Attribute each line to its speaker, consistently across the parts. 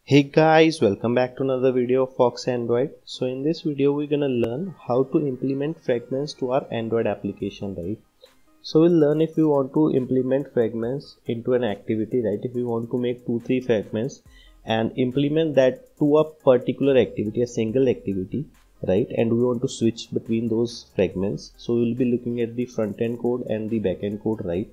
Speaker 1: Hey guys, welcome back to another video of Fox Android. So in this video we're gonna learn how to implement fragments to our Android application, right? So we'll learn if you want to implement fragments into an activity, right? If you want to make 2-3 fragments and implement that to a particular activity, a single activity, right? And we want to switch between those fragments. So we'll be looking at the front end code and the back end code, right?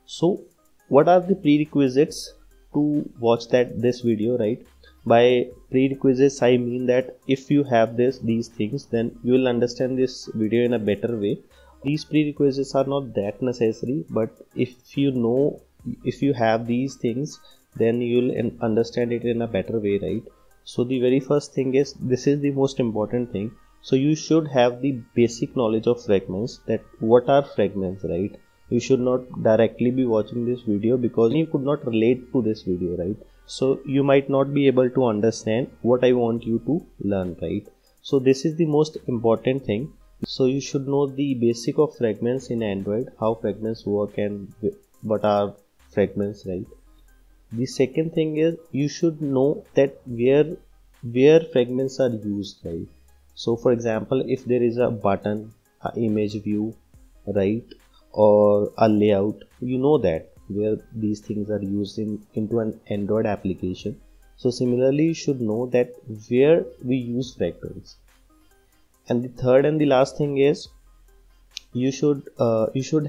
Speaker 1: So what are the prerequisites to watch this video, right? By prerequisites I mean that if you have these things, then you will understand this video in a better way. These prerequisites are not that necessary, but if you have these things, then you'll understand it in a better way, right? So the very first thing is, this is the most important thing. So you should have the basic knowledge of fragments, that what are fragments, right? You should not directly be watching this video because you could not relate to this video, right? So you might not be able to understand what I want you to learn, right? So this is the most important thing. So you should know the basic of fragments in Android, how fragments work and what are fragments, right? The second thing is, you should know that where fragments are used, right? So for example, if there is a button, a image view, right, or a layout, you know that where these things are used into an Android application. So similarly, you should know that where we use fragments. And the third and the last thing is, you should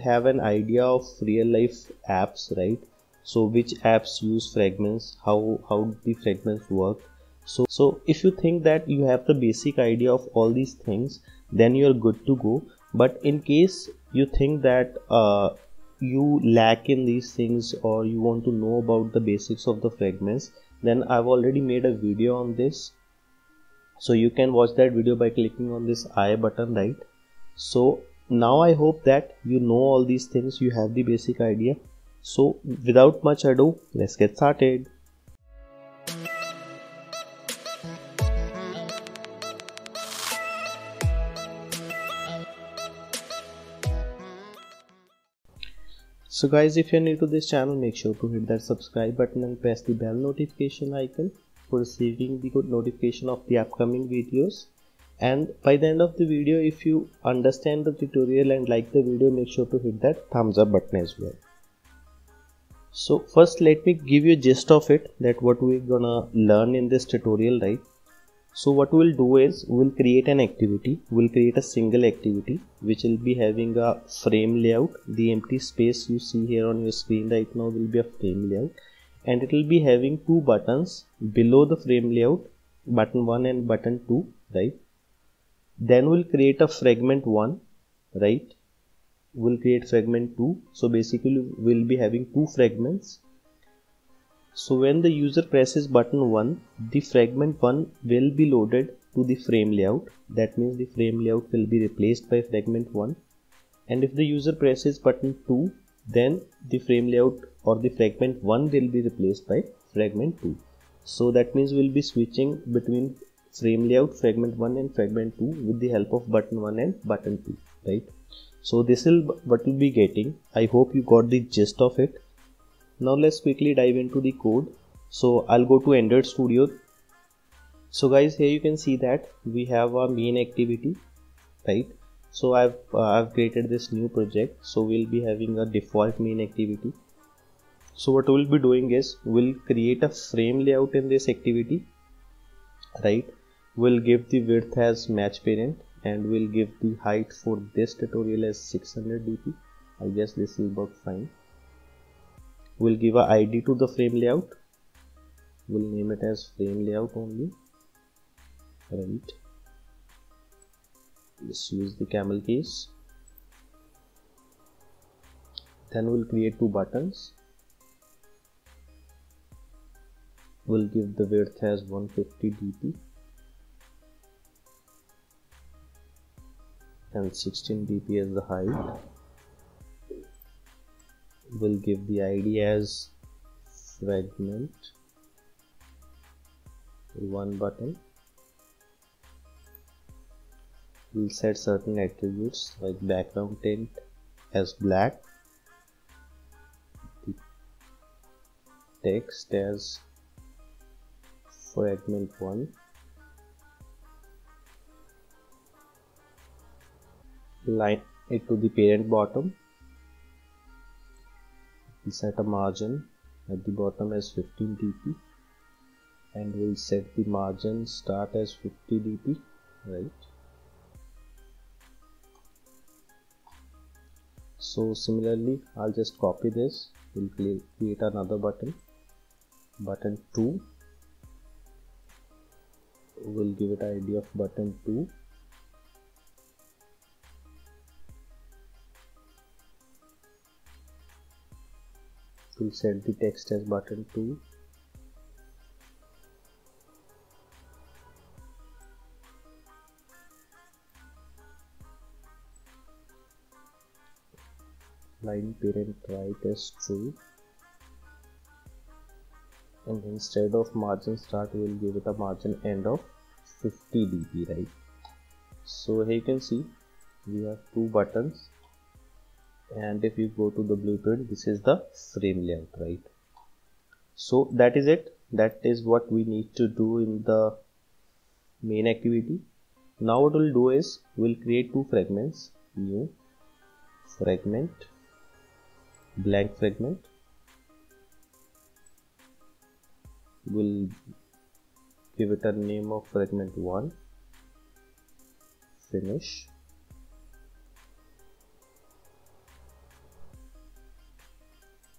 Speaker 1: have an idea of real life apps, right? So which apps use fragments, how the fragments work. So if you think that you have the basic idea of all these things, then you're good to go. But in case you think that you lack in these things, or you want to know about the basics of the fragments, then I've already made a video on this. So you can watch that video by clicking on this I button, right? So now I hope that you know all these things, you have the basic idea. So without much ado, let's get started. So guys, if you're new to this channel, make sure to hit that subscribe button and press the bell notification icon for receiving the good notification of the upcoming videos. And by the end of the video, if you understand the tutorial and like the video, make sure to hit that thumbs up button as well. So first let me give you a gist of it, that what we're gonna learn in this tutorial, right? So what we'll do is, we'll create an activity, we'll create a single activity which will be having a frame layout. The empty space you see here on your screen right now will be a frame layout, and it will be having two buttons below the frame layout, button 1 and button 2, right? Then we'll create a fragment 1, right? We'll create fragment 2. So basically we'll be having two fragments. So when the user presses button 1, the fragment 1 will be loaded to the frame layout. That means the frame layout will be replaced by fragment 1. And if the user presses button 2, then the frame layout or the fragment 1 will be replaced by fragment 2. So that means we'll be switching between frame layout, fragment 1 and fragment 2 with the help of button 1 and button 2, right? So this is what we'll be getting. I hope you got the gist of it. Now let's quickly dive into the code. So I'll go to Android Studio. So guys, here you can see that we have a main activity, right? So I've created this new project. So we'll be having a default main activity. So what we'll be doing is, we'll create a frame layout in this activity, right? We'll give the width as match parent, and we'll give the height for this tutorial as 600 dp. I guess this will work fine. We'll give a ID to the frame layout. We'll name it as frame layout only, right? Let's use the camel case. Then we'll create two buttons. We'll give the width as 150 dp and 16 dp as the height. We'll give the ID as fragment 1 button. We'll set certain attributes like background tint as black, the text as fragment 1, line it to the parent bottom. We'll set a margin at the bottom as 15 dp, and we'll set the margin start as 50 dp, right? So similarly, I'll just copy this. We'll create another button 2. We'll give it ID of button 2. We'll set the text as button 2. Line parent right as true, and instead of margin start we'll give it a margin end of 50 dp, right? So here you can see we have 2 buttons, and if you go to the blueprint, this is the frame layout, right? So that is it. That is what we need to do in the main activity. Now what we'll do is we'll create 2 fragments, new fragment, blank fragment. We'll give it a name of fragment 1, finish.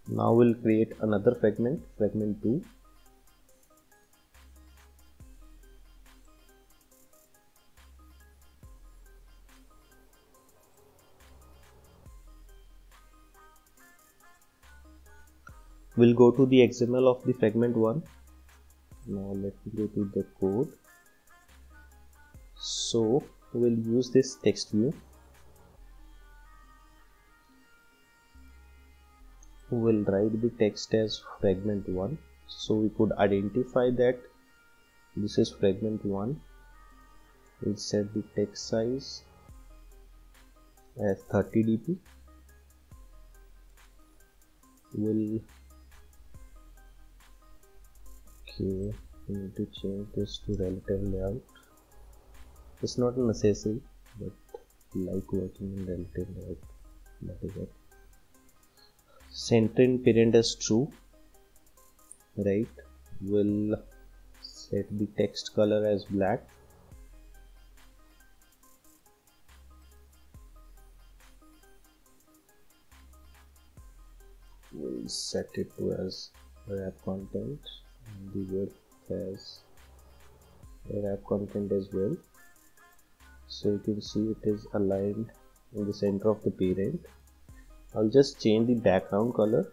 Speaker 1: Now we'll create another fragment 2. We'll go to the XML of the fragment 1. Now let me go to the code. So we'll use this text view. We'll write the text as fragment 1, so we could identify that this is fragment 1. We'll set the text size as 30 dp. We need to change this to relative layout. It's not necessary, but I like working in relative layout. That is it. Center in parent as true, right? We'll set the text color as black. We'll set it to as wrap content, and the width as wrap content as well. So you can see it is aligned in the center of the parent. I'll just change the background color.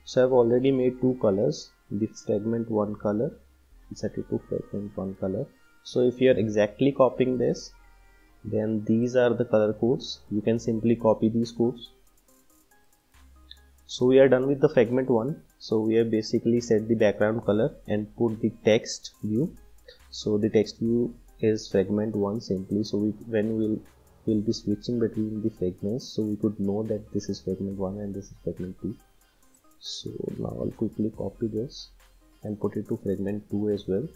Speaker 1: So I've already made 2 colors, the fragment 1 color, set it to fragment 1 color. So if you are exactly copying this, then these are the color codes. You can simply copy these codes. So we are done with the fragment 1. So we have basically set the background color and put the text view. So the text view is fragment 1 simply. So when we'll be switching between the fragments, so we could know that this is fragment 1 and this is fragment 2. So now I'll quickly copy this and put it to fragment 2 as well.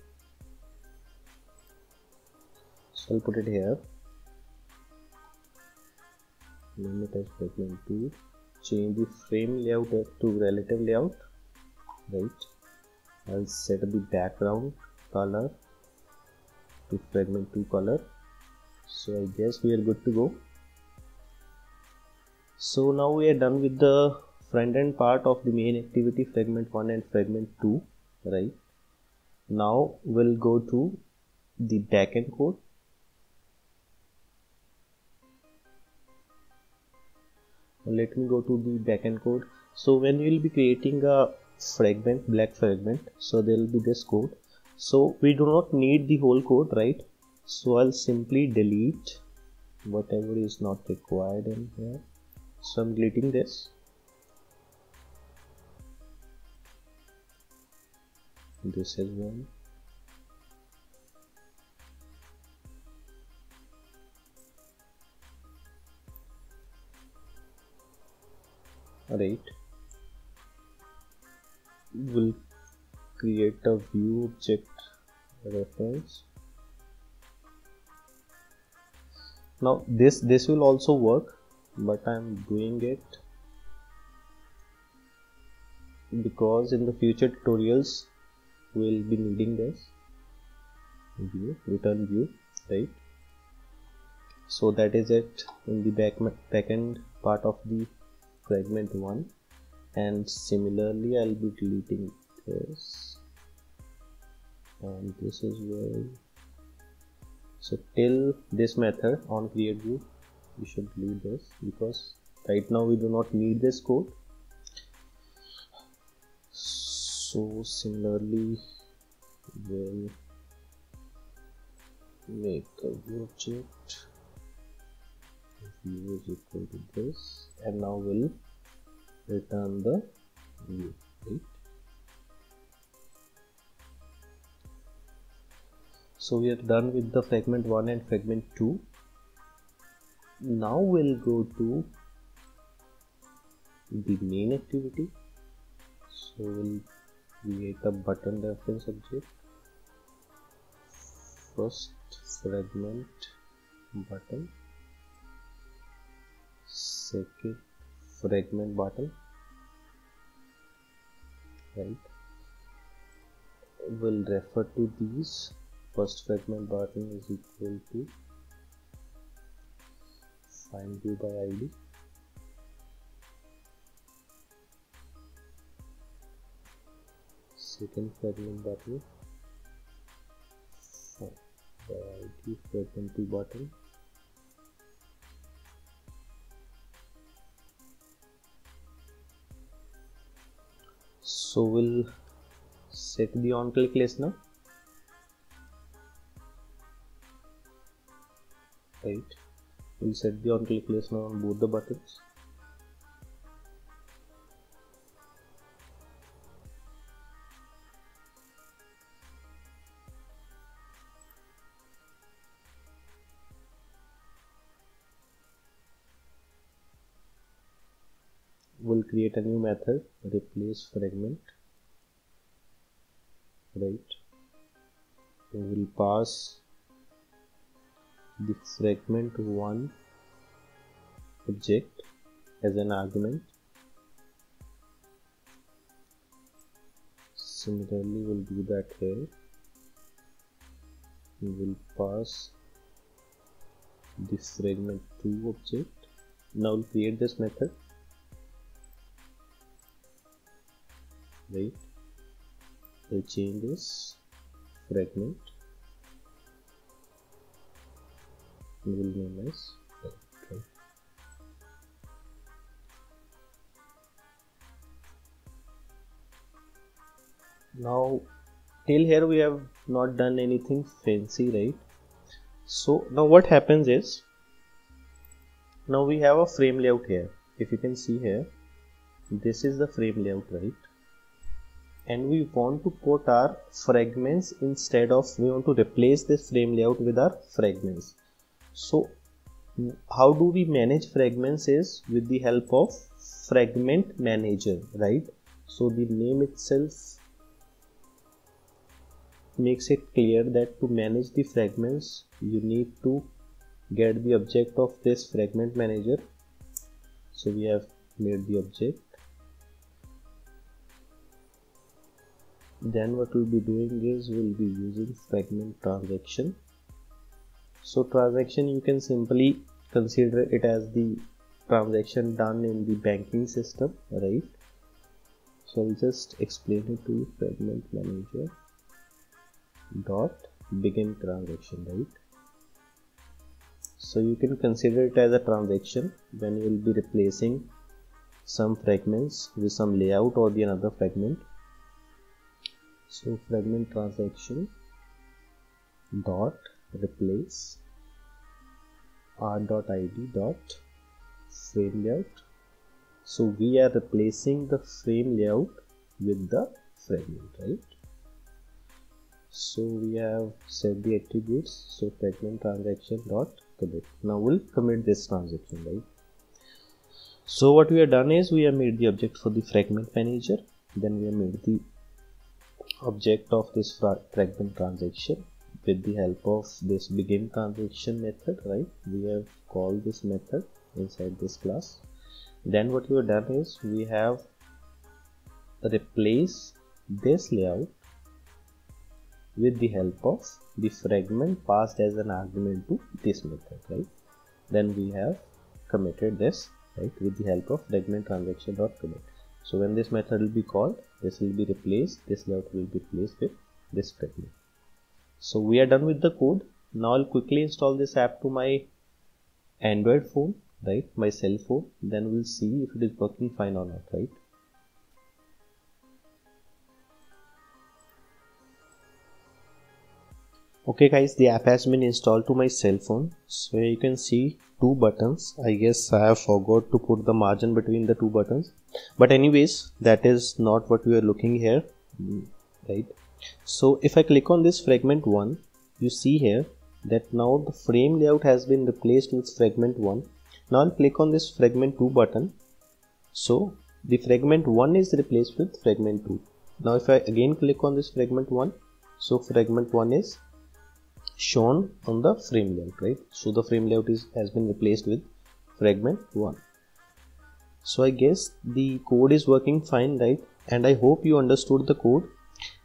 Speaker 1: So I'll put it here. Name it as fragment 2. Change the frame layout to relative layout, right? I'll set the background color to fragment 2 color. So I guess we are good to go. So now we are done with the front end part of the main activity, fragment 1 and fragment 2, right? Now we'll go to the backend code. Let me go to the backend code. So when we will be creating a fragment, black fragment, so there will be this code. So we do not need the whole code, right? So I'll simply delete whatever is not required in here. So I'm deleting this. This is one. right? We'll create a view object reference. Now this will also work, but I'm doing it because in the future tutorials we'll be needing this view, return view, right? So that is it in the backend part of the fragment 1, and similarly I'll be deleting this, and this is where, so till this method on create view we should delete this because right now we do not need this code. So similarly we'll make a view object, view is equal to this, and now we'll return the view, right? So we are done with the fragment 1 and fragment 2. Now we'll go to the main activity. So we'll create a button reference object. First fragment button, second fragment button, right? We'll refer to these. First fragment button is equal to find view by ID, second fragment button by ID, fragment 2 button, so we'll set the on click listener, right? We'll set the on click listener on both the buttons. We'll create a new method, replace fragment, right? And we'll pass the fragment 1 object as an argument. Similarly we'll do that here. We will pass the fragment 2 object. Now we'll create this method, right? We'll change this fragment, we will name as fragment. Now till here we have not done anything fancy, right? So now what happens is, now we have a frame layout here. If you can see here, this is the frame layout, right? And we want to put our fragments instead of, we want to replace this frame layout with our fragments. So how do we manage fragments is with the help of fragment manager, right? So the name itself makes it clear that to manage the fragments you need to get the object of this fragment manager. So we have made the object. Then what we'll be doing is we'll be using fragment transaction. So transaction, you can simply consider it as the transaction done in the banking system, right? So I'll just explain it to you. Fragment manager dot begin transaction, right? So you can consider it as a transaction when you will be replacing some fragments with some layout or the another fragment. So fragment transaction dot replace r.id dot frame layout. So we are replacing the frame layout with the fragment, right? So we have set the attributes. So fragment transaction dot commit. Now we'll commit this transaction, right? So what we have done is we have made the object for the fragment manager, then we have made the object of this fragment transaction with the help of this begin transaction method, right? We have called this method inside this class. Then what we have done is we have replaced this layout with the help of the fragment passed as an argument to this method, right? Then we have committed this, right, with the help of fragment transaction.commit. So when this method will be called, this will be replaced, this layout will be replaced with this fragment. So we are done with the code. Now I'll quickly install this app to my Android phone, right, my cell phone. Then we'll see if it is working fine or not, right? Okay guys, the app has been installed to my cell phone. So you can see two buttons. I guess I have forgot to put the margin between the two buttons, but anyways, that is not what we are looking here, right? So if I click on this fragment 1, you see here that now the frame layout has been replaced with fragment 1. Now I'll click on this fragment 2 button. So the fragment 1 is replaced with fragment 2. Now if I again click on this fragment 1, so fragment 1 is shown on the frame layout, right? So the frame layout has been replaced with fragment 1. So I guess the code is working fine, right? And I hope you understood the code.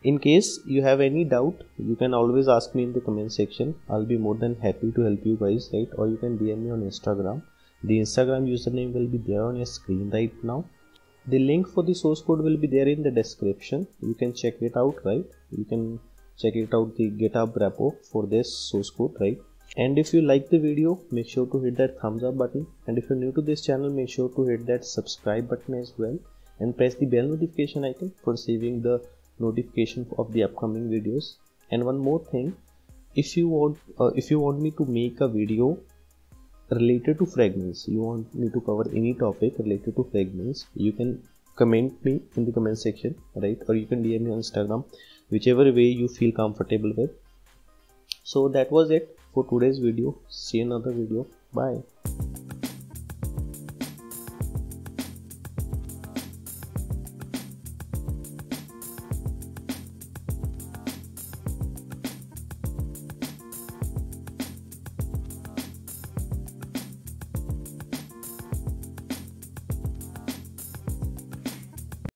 Speaker 1: In case you have any doubt, you can always ask me in the comment section. I'll be more than happy to help you guys, right? Or you can DM me on Instagram. The Instagram username will be there on your screen right now. The link for the source code will be there in the description. You can check it out, right? You can check it out, the GitHub repo for this source code, right? And if you like the video, make sure to hit that thumbs up button. And if you're new to this channel, make sure to hit that subscribe button as well. And press the bell notification icon for receiving the notification of the upcoming videos. And one more thing, if you want me to make a video related to fragments, you want me to cover any topic related to fragments, you can comment me in the comment section, right? Or you can DM me on Instagram, whichever way you feel comfortable with. So that was it for today's video. See you in another video. Bye.